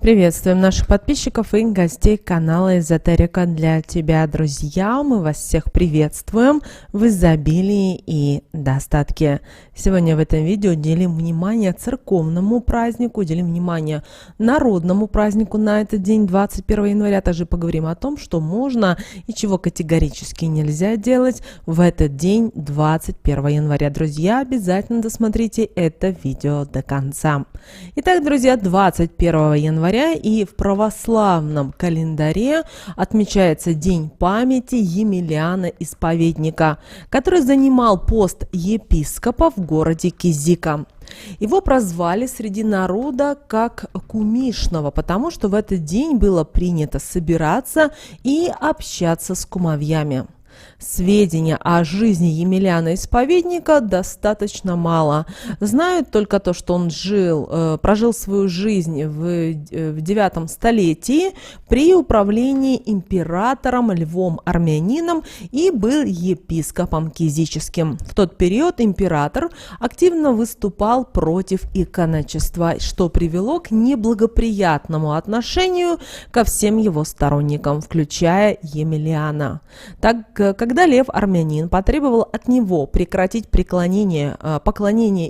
Приветствуем наших подписчиков и гостей канала Эзотерика для тебя, друзья. Мы вас всех приветствуем в изобилии и достатке. Сегодня в этом видео уделим внимание церковному празднику, уделим внимание народному празднику на этот день, 21 января. Также поговорим о том, что можно и чего категорически нельзя делать в этот день, 21 января. Друзья, обязательно досмотрите это видео до конца. Итак, друзья, 21 января и в православном календаре отмечается День памяти Емельяна Исповедника, который занимал пост епископа в городе Кизика. Его прозвали среди народа как Кумишного, потому что в этот день было принято собираться и общаться с кумовьями. Сведения о жизни Емельяна Исповедника достаточно мало. Знают только то, что он прожил свою жизнь в 9 столетии при управлении императором Львом Армянином и был епископом кизическим. В тот период император активно выступал против иконочества, что привело к неблагоприятному отношению ко всем его сторонникам, включая Емельяна. Когда Лев Армянин потребовал от него прекратить поклонение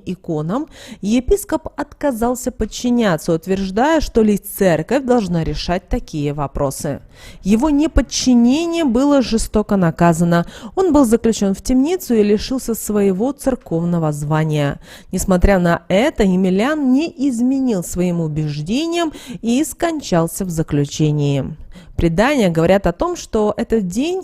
иконам, епископ отказался подчиняться, утверждая, что лишь церковь должна решать такие вопросы. Его неподчинение было жестоко наказано. Он был заключен в темницу и лишился своего церковного звания. Несмотря на это, Емельян не изменил своим убеждениям и скончался в заключении. Предания говорят о том, что этот день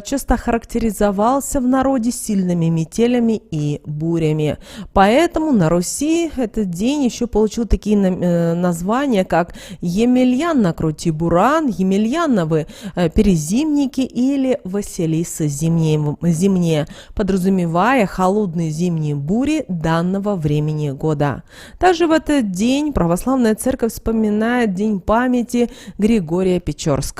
часто характеризовался в народе сильными метелями и бурями. Поэтому на Руси этот день еще получил такие названия, как Емельян на крути буран, Емельяновы перезимники или Василисы зимние, подразумевая холодные зимние бури данного времени года. Также в этот день православная церковь вспоминает День памяти Григория Печорского.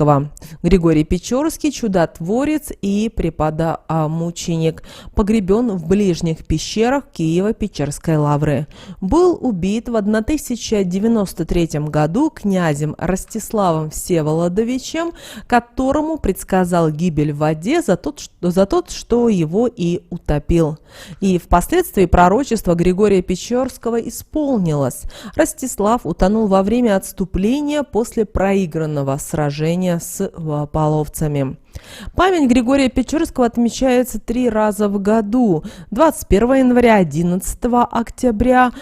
Григорий Печорский, чудотворец и преподомученик, погребен в ближних пещерах Киево-Печерской лавры. Был убит в 1093 году князем Ростиславом Всеволодовичем, которому предсказал гибель в воде за тот, что его и утопил. И впоследствии пророчество Григория Печорского исполнилось. Ростислав утонул во время отступления после проигранного сражения с половцами. Память Григория Печорского отмечается 3 раза в году. 21 января, 11 октября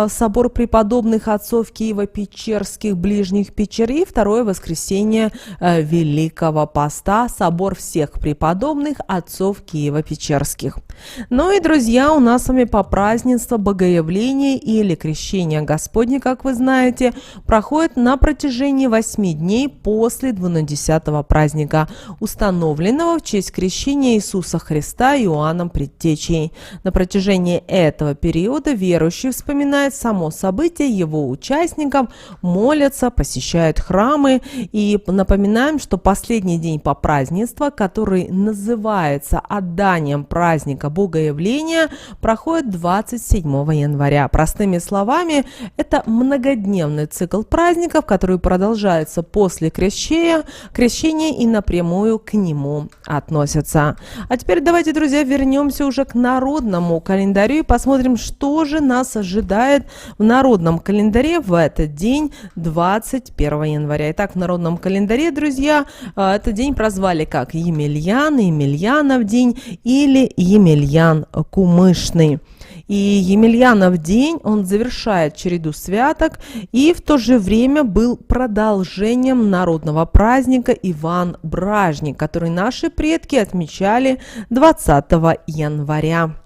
собор преподобных отцов Киево-Печерских ближних печер и второе воскресенье Великого Поста, собор всех преподобных отцов Киево-Печерских. Ну и, друзья, у нас с вами по празднеству Богоявление или Крещение Господне, как вы знаете, проходит на протяжении 8 дней после 12-го праздника, установленного в честь крещения Иисуса Христа Иоанном Предтечей. На протяжении этого периода верующие вспоминают само событие, его участников, молятся, посещают храмы. И напоминаем, что последний день по празднеству, который называется отданием праздника Богоявления, проходит 27 января. Простыми словами, это многодневный цикл праздников, который продолжается после крещения и напрямую к нему относятся. А теперь давайте, друзья, вернемся уже к народному календарю и посмотрим, что же нас ожидает в народном календаре в этот день, 21 января. Итак, в народном календаре, друзья, этот день прозвали как Емельян, Емельянов день или Емельян Кумышный. И Емельянов день, он завершает череду святок и в то же время был продолжением народного праздника Иван Бражник, который наши предки отмечали 20 января.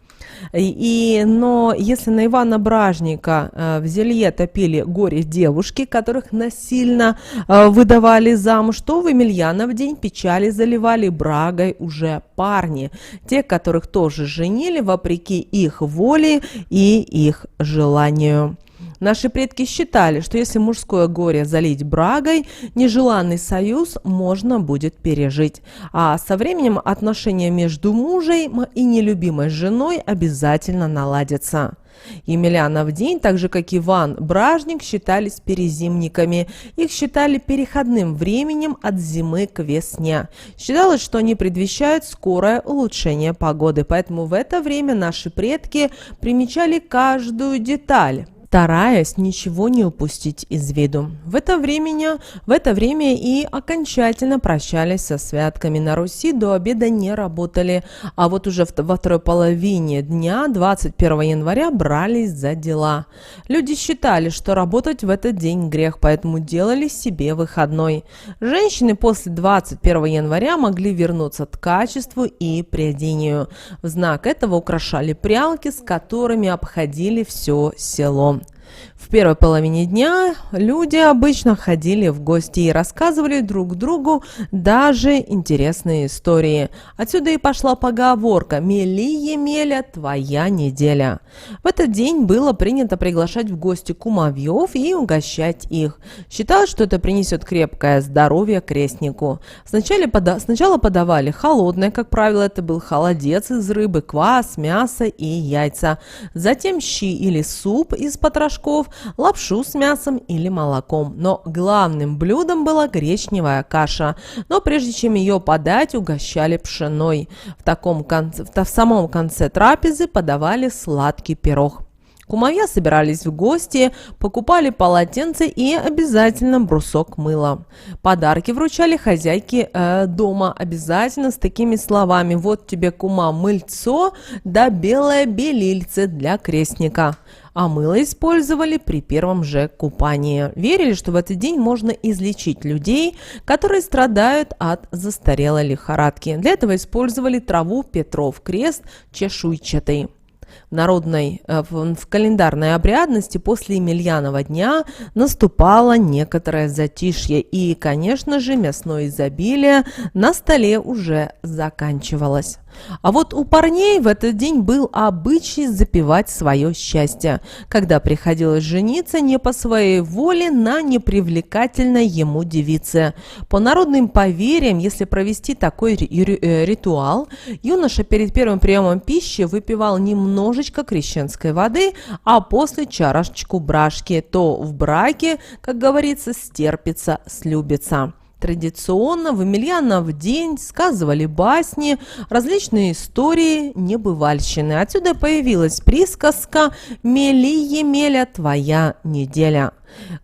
Но если на Ивана Бражника в Зелье топили горе девушки, которых насильно выдавали замуж, то в Емельянов день печали заливали брагой уже парни, те, которых тоже женили вопреки их воле и их желанию. Наши предки считали, что если мужское горе залить брагой, нежеланный союз можно будет пережить. А со временем отношения между мужем и нелюбимой женой обязательно наладятся. Емельянов день, так же как Иван Бражник, считались перезимниками. Их считали переходным временем от зимы к весне. Считалось, что они предвещают скорое улучшение погоды, поэтому в это время наши предки примечали каждую деталь, стараясь ничего не упустить из виду. В это время и окончательно прощались со святками. На Руси до обеда не работали, а вот уже во второй половине дня, 21 января, брались за дела. Люди считали, что работать в этот день грех, поэтому делали себе выходной. Женщины после 21 января могли вернуться к качеству и прядению. В знак этого украшали прялки, с которыми обходили все село. В первой половине дня люди обычно ходили в гости и рассказывали друг другу даже интересные истории. Отсюда и пошла поговорка «Мели, Емеля, твоя неделя». В этот день было принято приглашать в гости кумовьев и угощать их. Считалось, что это принесет крепкое здоровье крестнику. Сначала подавали холодное, как правило, это был холодец из рыбы, квас, мясо и яйца. Затем щи или суп из потрошков, лапшу с мясом или молоком. Но главным блюдом была гречневая каша. Но прежде чем ее подать, угощали пшеной. В самом конце трапезы подавали сладкий пирог. Кумовья собирались в гости, покупали полотенце и обязательно брусок мыла. Подарки вручали хозяйке дома, обязательно с такими словами: «Вот тебе, кума, мыльцо, да белое белильце для крестника». А мыло использовали при первом же купании. Верили, что в этот день можно излечить людей, которые страдают от застарелой лихорадки. Для этого использовали траву Петров крест чешуйчатый. В календарной обрядности после Емельянова дня наступало некоторое затишье, и, конечно же, мясное изобилие на столе уже заканчивалось. А вот у парней в этот день был обычай запивать свое счастье, когда приходилось жениться не по своей воле на непривлекательной ему девице. По народным поверьям, если провести такой ритуал, юноша перед первым приемом пищи выпивал немножечко крещенской воды, а после чарочку брашки, то в браке, как говорится, стерпится, слюбится. Традиционно в Емельянов день сказывали басни, различные истории, небывальщины. Отсюда появилась присказка «Мели, Емеля, твоя неделя».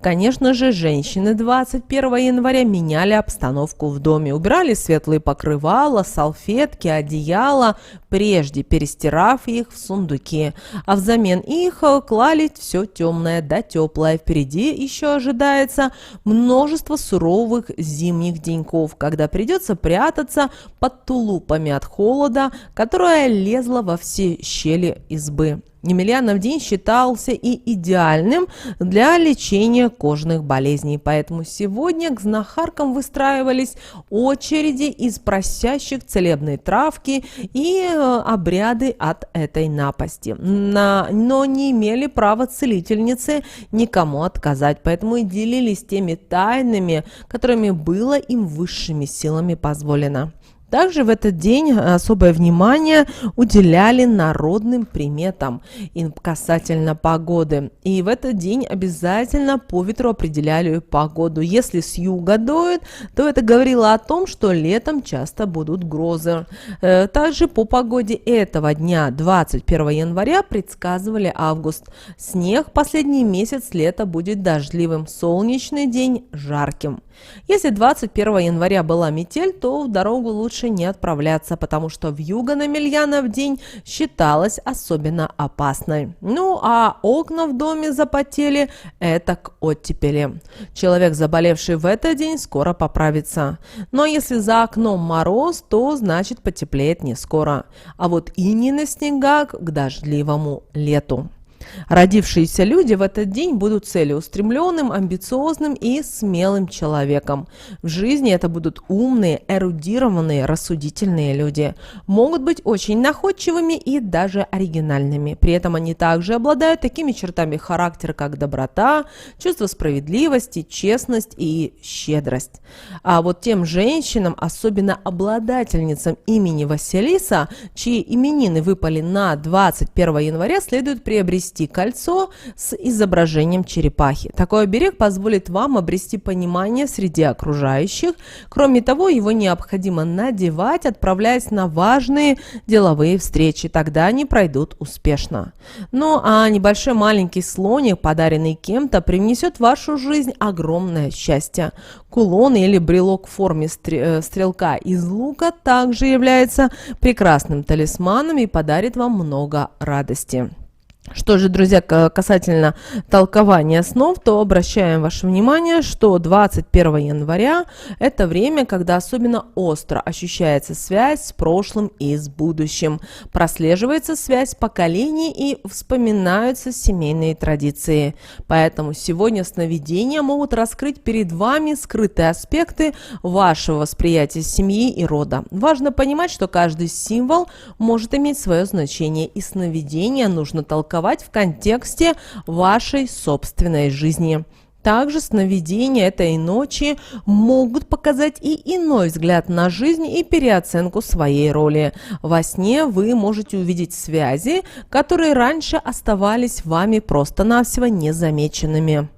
Конечно же, женщины 21 января меняли обстановку в доме, убирали светлые покрывала, салфетки, одеяла, прежде перестирав их в сундуки, а взамен их клали все темное да теплое. Впереди еще ожидается множество суровых зимних деньков, когда придется прятаться под тулупами от холода, которое лезло во все щели избы. Емельянов день считался и идеальным для лечения кожных болезней, поэтому сегодня к знахаркам выстраивались очереди из просящих целебные травки и обряды от этой напасти. Но не имели права целительницы никому отказать, поэтому и делились теми тайнами, которыми было им высшими силами позволено. Также в этот день особое внимание уделяли народным приметам и касательно погоды. И в этот день обязательно по ветру определяли погоду. Если с юга дует, то это говорило о том, что летом часто будут грозы. Также по погоде этого дня, 21 января, предсказывали август. Снег последний месяц лета будет дождливым, солнечный день жарким. Если 21 января была метель, то в дорогу лучше не отправляться, потому что вьюга на Емельянов день считалась особенно опасной. Ну а окна в доме запотели, это к оттепели. Человек, заболевший в этот день, скоро поправится. Но если за окном мороз, то значит потеплеет не скоро. А вот иней на снегах к дождливому лету. Родившиеся люди в этот день будут целеустремленным, амбициозным и смелым человеком. В жизни это будут умные, эрудированные, рассудительные люди. Могут быть очень находчивыми и даже оригинальными. При этом они также обладают такими чертами характера, как доброта, чувство справедливости, честность и щедрость. А вот тем женщинам, особенно обладательницам имени Василиса, чьи именины выпали на 21 января, следует приобрести кольцо с изображением черепахи. Такой оберег позволит вам обрести понимание среди окружающих. Кроме того, его необходимо надевать, отправляясь на важные деловые встречи. Тогда они пройдут успешно. Ну а небольшой маленький слоник, подаренный кем-то, принесет в вашу жизнь огромное счастье. Кулон или брелок в форме стрелка из лука также является прекрасным талисманом и подарит вам много радости. Что же, друзья, касательно толкования снов, то обращаем ваше внимание, что 21 января – это время, когда особенно остро ощущается связь с прошлым и с будущим. Прослеживается связь поколений и вспоминаются семейные традиции. Поэтому сегодня сновидения могут раскрыть перед вами скрытые аспекты вашего восприятия семьи и рода. Важно понимать, что каждый символ может иметь свое значение, и сновидения нужно толковать в контексте вашей собственной жизни. Также сновидения этой ночи могут показать и иной взгляд на жизнь и переоценку своей роли. Во сне вы можете увидеть связи, которые раньше оставались вами просто-навсего незамеченными.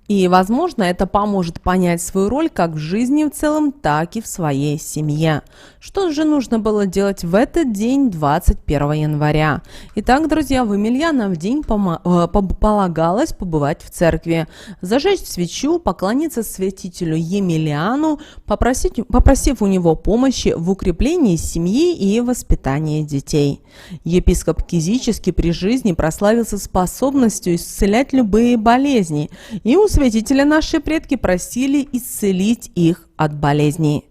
И, возможно, это поможет понять свою роль как в жизни в целом, так и в своей семье. Что же нужно было делать в этот день, 21 января? Итак, друзья, в Емельянов день полагалось побывать в церкви, зажечь свечу, поклониться святителю Емельяну, попросив у него помощи в укреплении семьи и воспитании детей. Епископ Кизический при жизни прославился способностью исцелять любые болезни, и у святителя наши предки просили исцелить их от болезней.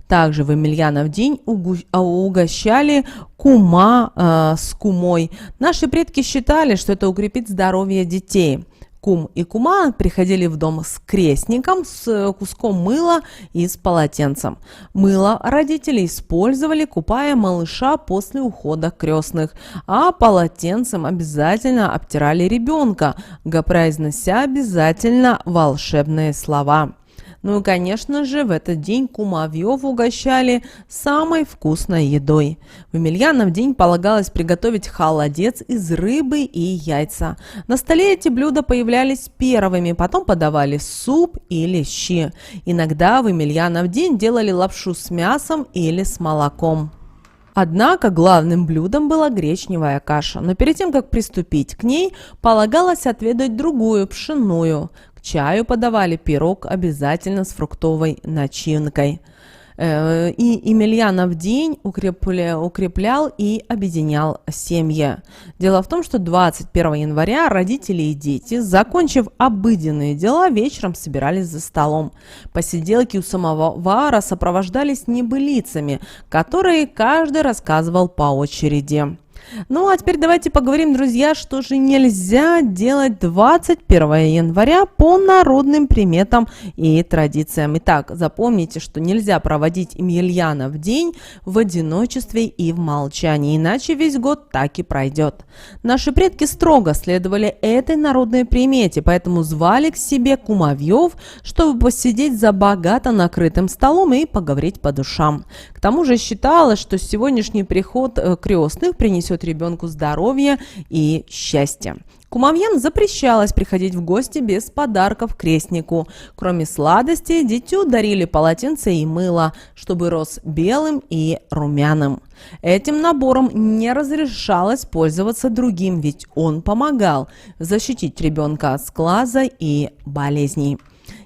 Также в Емельянов день угощали кума с кумой. Наши предки считали, что это укрепит здоровье детей. Кум и кума приходили в дом с крестником, с куском мыла и с полотенцем. Мыло родители использовали, купая малыша после ухода крестных, а полотенцем обязательно обтирали ребенка, произнося обязательно волшебные слова. Ну и, конечно же, в этот день кумовьев угощали самой вкусной едой. В Емельянов день полагалось приготовить холодец из рыбы и яйца. На столе эти блюда появлялись первыми, потом подавали суп или щи. Иногда в Емельянов день делали лапшу с мясом или с молоком. Однако главным блюдом была гречневая каша, но перед тем, как приступить к ней, полагалось отведать другую, пшенную. К чаю подавали пирог обязательно с фруктовой начинкой. И Емельянов день укреплял и объединял семьи. Дело в том, что 21 января родители и дети, закончив обыденные дела, вечером собирались за столом. Посиделки у самовара сопровождались небылицами, которые каждый рассказывал по очереди. Ну а теперь давайте поговорим, друзья, что же нельзя делать 21 января по народным приметам и традициям. Итак, запомните, что нельзя проводить Емельянов день в одиночестве и в молчании, иначе весь год так и пройдет. Наши предки строго следовали этой народной примете, поэтому звали к себе кумовьев, чтобы посидеть за богато накрытым столом и поговорить по душам. К тому же считалось, что сегодняшний приход крестных принесет ребенку здоровье и счастье. Кумовьям запрещалось приходить в гости без подарков крестнику. Кроме сладостей, дитю дарили полотенце и мыло, чтобы рос белым и румяным. Этим набором не разрешалось пользоваться другим, ведь он помогал защитить ребенка от сглаза и болезней.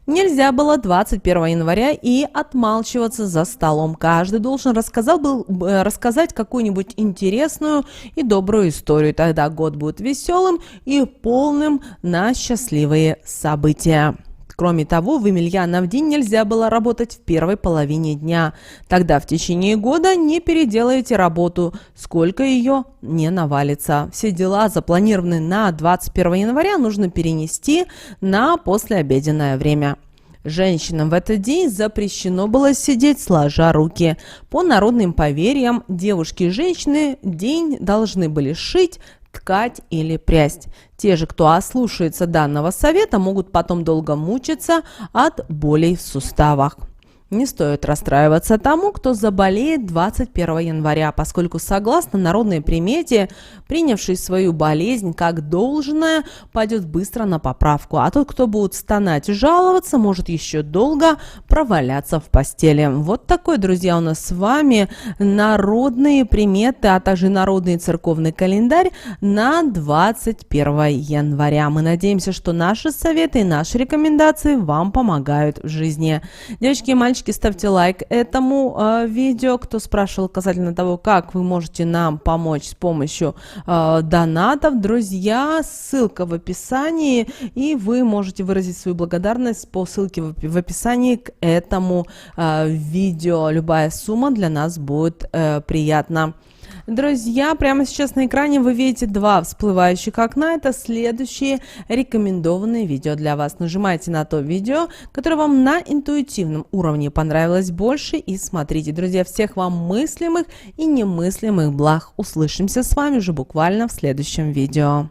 Нельзя было 21 января и отмалчиваться за столом. Каждый должен рассказать какую-нибудь интересную и добрую историю. Тогда год будет веселым и полным на счастливые события. Кроме того, в Емельянов день нельзя было работать в первой половине дня. Тогда в течение года не переделаете работу, сколько ее не навалится. Все дела, запланированные на 21 января, нужно перенести на послеобеденное время. Женщинам в этот день запрещено было сидеть сложа руки. По народным поверьям, девушки и женщины день должны были шить, ткать или прясть. Те же, кто ослушается данного совета, могут потом долго мучиться от болей в суставах. Не стоит расстраиваться тому, кто заболеет 21 января, поскольку, согласно народной примете, принявший свою болезнь как должное, пойдет быстро на поправку, а тот, кто будет стонать и жаловаться, может еще долго проваляться в постели. Вот такой, друзья, у нас с вами народные приметы, а также народный церковный календарь на 21 января. Мы надеемся, что наши советы и наши рекомендации вам помогают в жизни. Девочки и мальчики, ставьте лайк этому видео. Кто спрашивал касательно того, как вы можете нам помочь с помощью донатов, друзья, ссылка в описании, и вы можете выразить свою благодарность по ссылке в описании к этому видео. Любая сумма для нас будет приятна. Друзья, прямо сейчас на экране вы видите два всплывающих окна. Это следующие рекомендованные видео для вас. Нажимайте на то видео, которое вам на интуитивном уровне понравилось больше, и смотрите. Друзья, всех вам мыслимых и немыслимых благ. Услышимся с вами уже буквально в следующем видео.